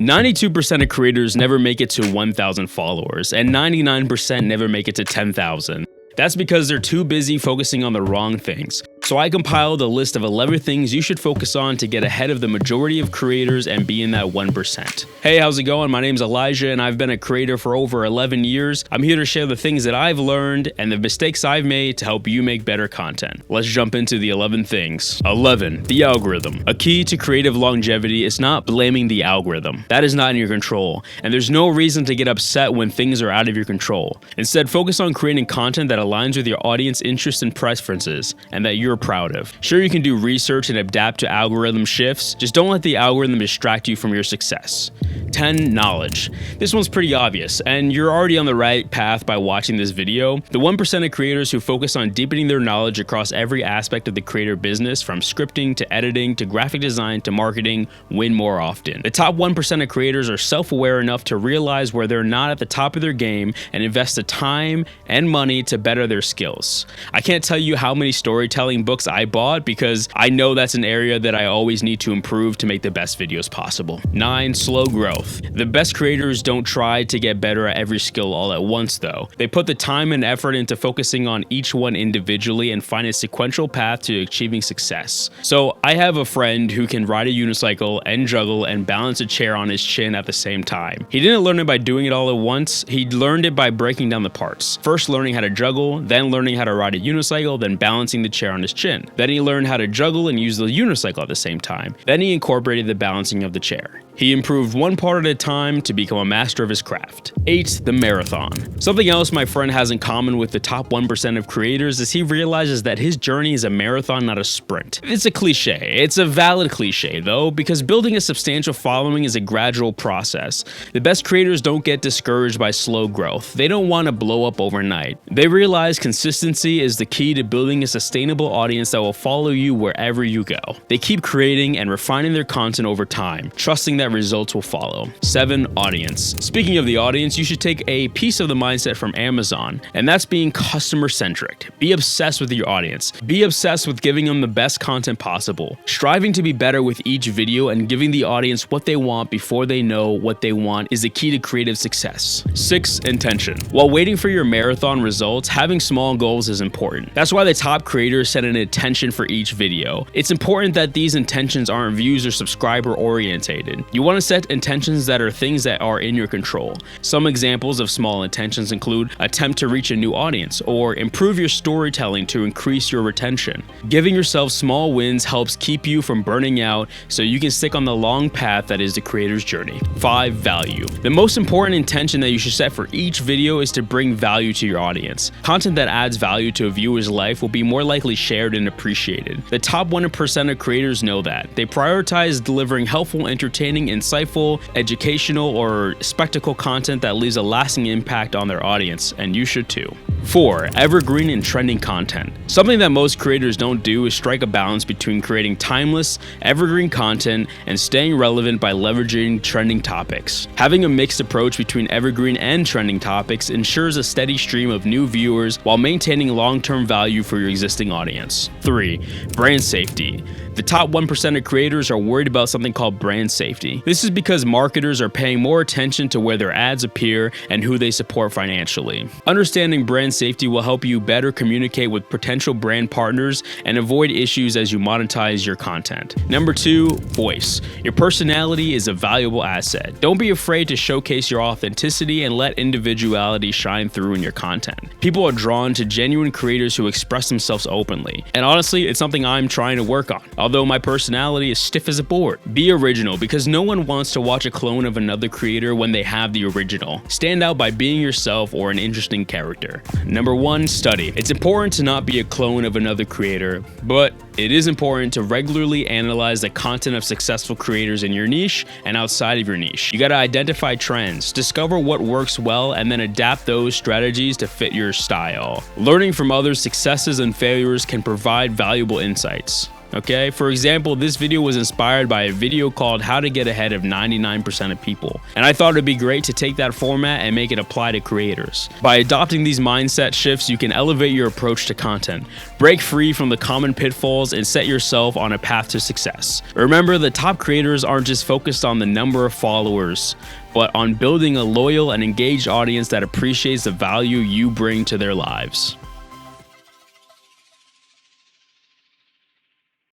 92% of creators never make it to 1,000 followers, and 99% never make it to 10,000. That's because they're too busy focusing on the wrong things. So I compiled a list of 11 things you should focus on to get ahead of the majority of creators and be in that 1%. Hey, how's it going? My name's Elijah and I've been a creator for over 11 years. I'm here to share the things that I've learned and the mistakes I've made to help you make better content. Let's jump into the 11 things. 11. The algorithm. A key to creative longevity is not blaming the algorithm. That is not in your control, and there's no reason to get upset when things are out of your control. Instead, focus on creating content that aligns with your audience interests and preferences and that you're proud of. Sure, you can do research and adapt to algorithm shifts, just don't let the algorithm distract you from your success. 10. Knowledge. This one's pretty obvious, and you're already on the right path by watching this video. The 1% of creators who focus on deepening their knowledge across every aspect of the creator business, from scripting to editing to graphic design to marketing, win more often. The top 1% of creators are self-aware enough to realize where they're not at the top of their game and invest the time and money to better their skills. I can't tell you how many storytelling books I bought because I know that's an area that I always need to improve to make the best videos possible. 9. Slow growth. The best creators don't try to get better at every skill all at once though. They put the time and effort into focusing on each one individually and find a sequential path to achieving success. So I have a friend who can ride a unicycle and juggle and balance a chair on his chin at the same time. He didn't learn it by doing it all at once, he learned it by breaking down the parts. First learning how to juggle, then learning how to ride a unicycle, then balancing the chair on his chin. Then he learned how to juggle and use the unicycle at the same time. Then he incorporated the balancing of the chair. He improved one part at a time to become a master of his craft. 8. The marathon. Something else my friend has in common with the top 1% of creators is he realizes that his journey is a marathon, not a sprint. It's a cliche. It's a valid cliche though, because building a substantial following is a gradual process. The best creators don't get discouraged by slow growth. They don't want to blow up overnight. They realize consistency is the key to building a sustainable audience that will follow you wherever you go. They keep creating and refining their content over time, trusting that results will follow. 7. Audience. Speaking of the audience, you should take a piece of the mindset from Amazon, and that's being customer centric. Be obsessed with your audience. Be obsessed with giving them the best content possible. Striving to be better with each video and giving the audience what they want before they know what they want is the key to creative success. 6. Intention. While waiting for your marathon results, having small goals is important. That's why the top creators set an intention for each video. It's important that these intentions aren't views or subscriber orientated. You want to set intentions that are things that are in your control. Some examples of small intentions include attempt to reach a new audience or improve your storytelling to increase your retention. Giving yourself small wins helps keep you from burning out so you can stick on the long path that is the creator's journey. 5. Value. The most important intention that you should set for each video is to bring value to your audience. Content that adds value to a viewer's life will be more likely shared and appreciated. The top 1% of creators know that. They prioritize delivering helpful, entertaining, insightful, educational, or spectacle content that leaves a lasting impact on their audience, and you should too. 4. Evergreen and trending content. Something that most creators don't do is strike a balance between creating timeless, evergreen content and staying relevant by leveraging trending topics. Having a mixed approach between evergreen and trending topics ensures a steady stream of new viewers while maintaining long-term value for your existing audience. 3. Brand safety. The top 1% of creators are worried about something called brand safety. This is because marketers are paying more attention to where their ads appear and who they support financially. Understanding brand safety will help you better communicate with potential brand partners and avoid issues as you monetize your content. Number 2, voice. Your personality is a valuable asset. Don't be afraid to showcase your authenticity and let individuality shine through in your content. People are drawn to genuine creators who express themselves openly. And honestly, it's something I'm trying to work on. Although my personality is stiff as a board. Be original, because no one wants to watch a clone of another creator when they have the original. Stand out by being yourself or an interesting character. Number 1, study. It's important to not be a clone of another creator, but it is important to regularly analyze the content of successful creators in your niche and outside of your niche. You gotta identify trends, discover what works well, and then adapt those strategies to fit your style. Learning from others' successes and failures can provide valuable insights. Okay, for example, this video was inspired by a video called How to Get Ahead of 99% of People, and I thought it'd be great to take that format and make it apply to creators. By adopting these mindset shifts, you can elevate your approach to content, break free from the common pitfalls, and set yourself on a path to success. Remember, the top creators aren't just focused on the number of followers, but on building a loyal and engaged audience that appreciates the value you bring to their lives.